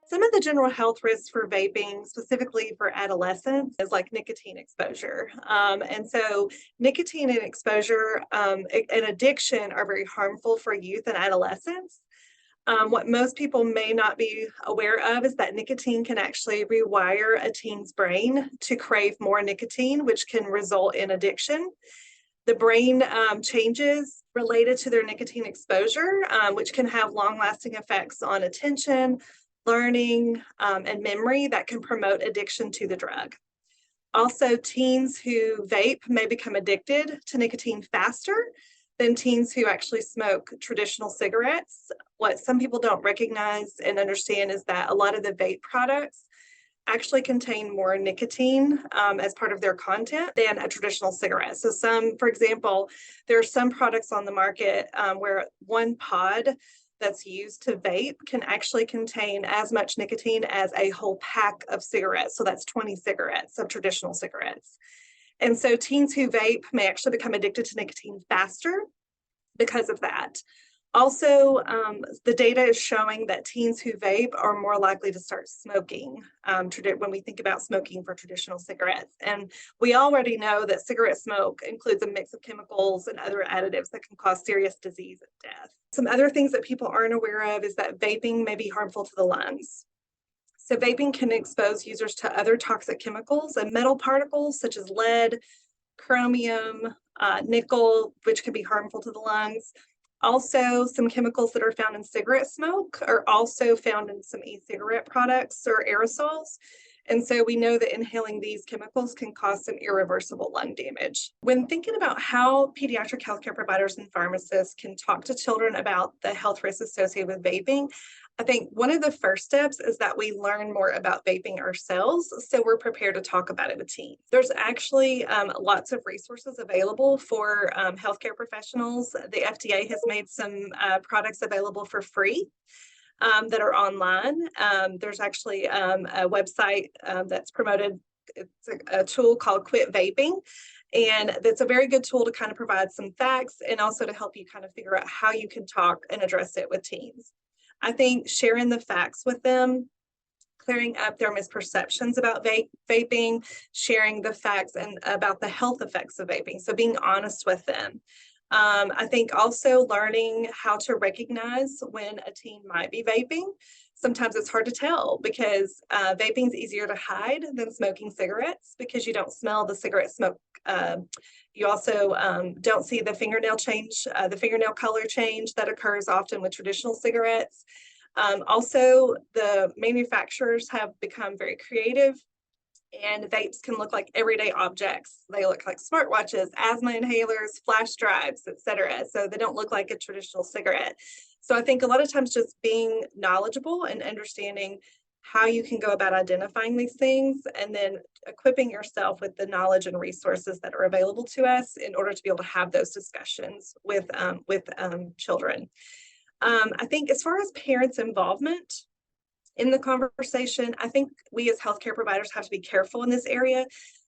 Some of the general health risks for vaping, specifically for adolescents, is like nicotine exposure. And so nicotine and exposure and addiction are very harmful for youth and adolescents. What most people may not be aware of is that nicotine can actually rewire a teen's brain to crave more nicotine, which can result in addiction. The brain changes related to their nicotine exposure, which can have long-lasting effects on attention, learning, and memory that can promote addiction to the drug. Also, teens who vape may become addicted to nicotine faster than teens who actually smoke traditional cigarettes. What some people don't recognize and understand is that a lot of the vape products actually contain more nicotine as part of their content than a traditional cigarette. So for example, there are some products on the market where one pod that's used to vape can actually contain as much nicotine as a whole pack of cigarettes. So that's 20 cigarettes of traditional cigarettes. And so teens who vape may actually become addicted to nicotine faster because of that. Also, the data is showing that teens who vape are more likely to start smoking when we think about smoking for traditional cigarettes. And we already know that cigarette smoke includes a mix of chemicals and other additives that can cause serious disease and death. Some other things that people aren't aware of is that vaping may be harmful to the lungs. So vaping can expose users to other toxic chemicals and metal particles such as lead, chromium, nickel, which can be harmful to the lungs. Also, some chemicals that are found in cigarette smoke are also found in some e-cigarette products or aerosols. And so we know that inhaling these chemicals can cause some irreversible lung damage. When thinking about how pediatric healthcare providers and pharmacists can talk to children about the health risks associated with vaping, I think one of the first steps is that we learn more about vaping ourselves, so we're prepared to talk about it with teens. There's actually lots of resources available for healthcare professionals. The FDA has made some products available for free that are online. There's actually a website that's promoted. It's a tool called Quit Vaping. And that's a very good tool to kind of provide some facts and also to help you kind of figure out how you can talk and address it with teens. I think sharing the facts with them, clearing up their misperceptions about vaping, sharing the facts and about the health effects of vaping. So being honest with them. I think also learning how to recognize when a teen might be vaping. Sometimes it's hard to tell because vaping is easier to hide than smoking cigarettes because you don't smell the cigarette smoke. You also don't see the fingernail color change that occurs often with traditional cigarettes. Also, the manufacturers have become very creative, and vapes can look like everyday objects. They look like smartwatches, asthma inhalers, flash drives, etc. So they don't look like a traditional cigarette. So I think a lot of times just being knowledgeable and understanding how you can go about identifying these things and then equipping yourself with the knowledge and resources that are available to us in order to be able to have those discussions with children. I think as far as parents' involvement in the conversation, I think we as healthcare providers have to be careful in this area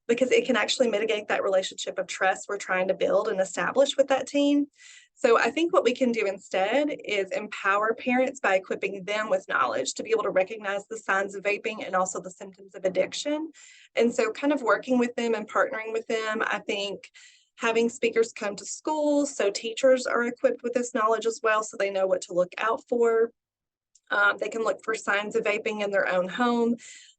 because it can actually mitigate that relationship of trust we're trying to build and establish with that teen. So I think what we can do instead is empower parents by equipping them with knowledge to be able to recognize the signs of vaping and also the symptoms of addiction. And so kind of working with them and partnering with them, I think having speakers come to schools so teachers are equipped with this knowledge as well so they know what to look out for. They can look for signs of vaping in their own home.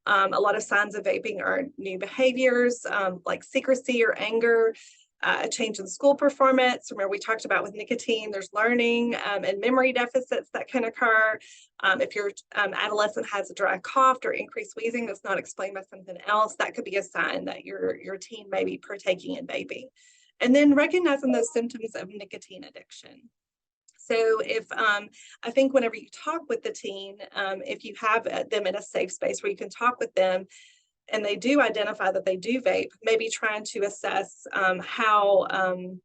A lot of signs of vaping are new behaviors like secrecy or anger, a change in school performance. Remember, we talked about with nicotine, there's learning and memory deficits that can occur. If your adolescent has a dry cough or increased wheezing that's not explained by something else, that could be a sign that your teen may be partaking in vaping. And then recognizing those symptoms of nicotine addiction. So if I think whenever you talk with the teen, if you have them in a safe space where you can talk with them and they do identify that they do vape, maybe trying to assess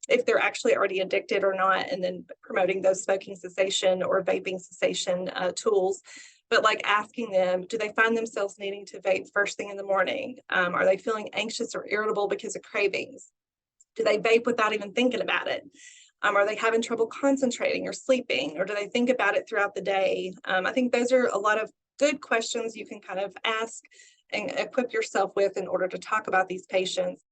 if they're actually already addicted or not, and then promoting those smoking cessation or vaping cessation tools. But like asking them, do they find themselves needing to vape first thing in the morning? Are they feeling anxious or irritable because of cravings? Do they vape without even thinking about it? Are they having trouble concentrating or sleeping, or do they think about it throughout the day? I think those are a lot of good questions you can kind of ask and equip yourself with in order to talk about these patients.